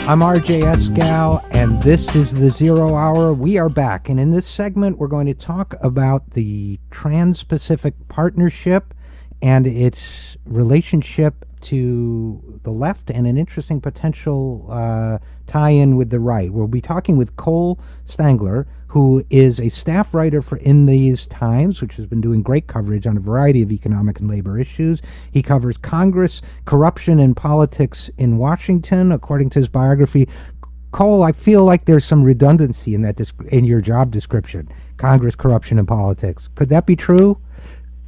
I'm RJ Eskow, and this is the Zero Hour. We are back, and in this segment, we're going to talk about the Trans-Pacific Partnership and its relationship to the left and an interesting potential tie-in with the right. We'll be talking with Cole Stangler, who is a staff writer for In These Times, which has been doing great coverage on a variety of economic and labor issues. He covers Congress, corruption, and politics in Washington, according to his biography. Cole, I feel like there's some redundancy in that in your job description, Congress, corruption, and politics. Could that be true?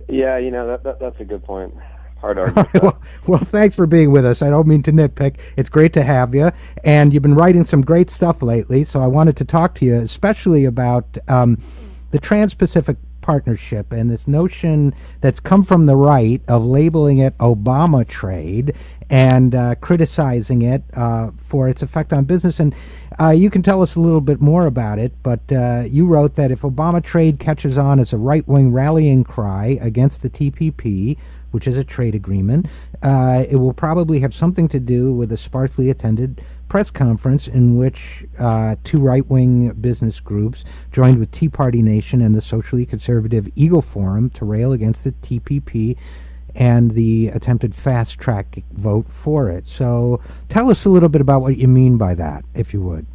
Yeah, that's a good point. Hard to argue. Well, thanks for being with us. I don't mean to nitpick. It's great to have you. And you've been writing some great stuff lately, so I wanted to talk to you especially about the Trans-Pacific Partnership and this notion that's come from the right of labeling it Obama trade and criticizing it for its effect on business. And you can tell us a little bit more about it, but you wrote that if Obama trade catches on as a right-wing rallying cry against the TPP, which is a trade agreement, it will probably have something to do with a sparsely attended press conference in which two right-wing business groups joined with Tea Party Nation and the socially conservative Eagle Forum to rail against the TPP and the attempted fast-track vote for it. So tell us a little bit about what you mean by that, if you would.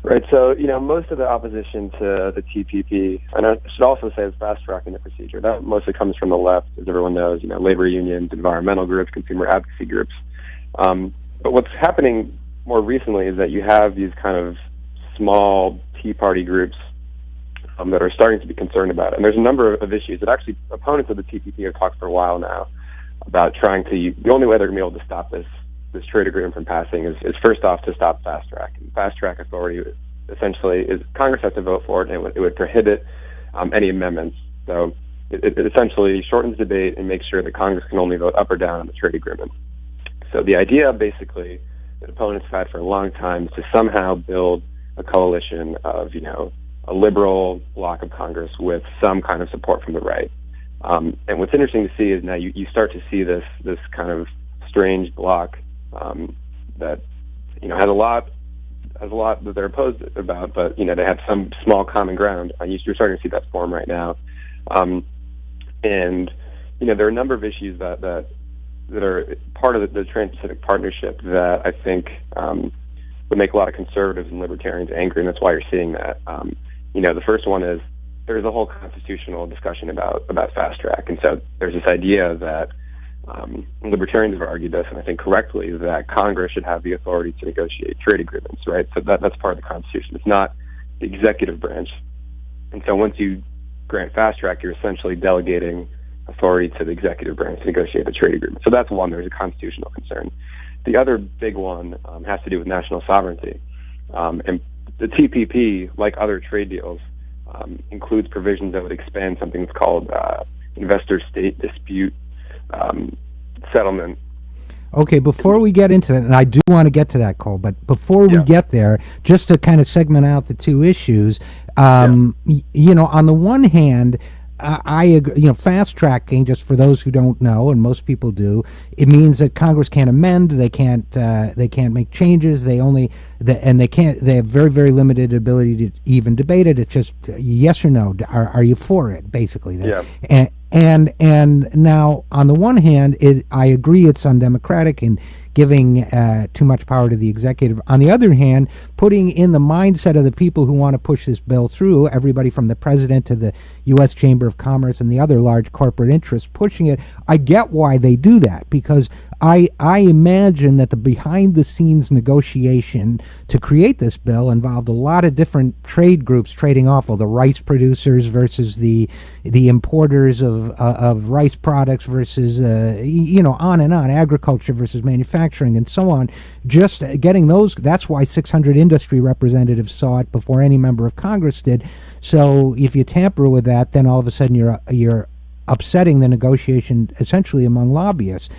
Right, so, most of the opposition to the TPP, and I should also say it's fast-tracking the procedure. That mostly comes from the left, as everyone knows, labor unions, environmental groups, consumer advocacy groups. But what's happening more recently is that you have these kind of small Tea Party groups that are starting to be concerned about it. And there's a number of issues that actually opponents of the TPP have talked for a while now about trying to, the only way they're going to be able to stop this trade agreement from passing is first off to stop fast track. And fast track authority essentially is Congress has to vote for it, and it would prohibit any amendments. So it essentially shortens debate and makes sure that Congress can only vote up or down on the trade agreement. So the idea basically that opponents have had for a long time is to somehow build a coalition of, a liberal bloc of Congress with some kind of support from the right. And what's interesting to see is now you start to see this kind of strange bloc that has a lot that they're opposed about, but they have some small common ground. You're starting to see that form right now, and there are a number of issues that are part of the Trans-Pacific Partnership that I think would make a lot of conservatives and libertarians angry, and that's why you're seeing that. The first one is there's a whole constitutional discussion about fast track, and so there's this idea that libertarians have argued this, and I think correctly, that Congress should have the authority to negotiate trade agreements, right? So that's part of the Constitution. It's not the executive branch. And so once you grant fast track, you're essentially delegating authority to the executive branch to negotiate the trade agreement. So that's one. There's a constitutional concern. The other big one has to do with national sovereignty. And the TPP, like other trade deals, includes provisions that would expand something that's called investor-state dispute settlement. Okay, before we get into that, and I do want to get to that, Cole, but before we get there, just to kind of segment out the two issues, on the one hand, I agree, fast tracking, just for those who don't know, and most people do, it means that Congress can't amend, they can't make changes, they have very, very limited ability to even debate it. It's just yes or no. Are you for it, basically? And now, on the one hand, I agree it's undemocratic and giving too much power to the executive. On the other hand, putting in the mindset of the people who want to push this bill through, everybody from the president to the U.S. Chamber of Commerce and the other large corporate interests pushing it, I get why they do that, because I imagine that the behind-the-scenes negotiation to create this bill involved a lot of different trade groups trading off, the rice producers versus the importers of rice products versus, on and on, agriculture versus manufacturing and so on. Just getting those, that's why 600 industry representatives saw it before any member of Congress did. So if you tamper with that, then all of a sudden you're upsetting the negotiation essentially among lobbyists.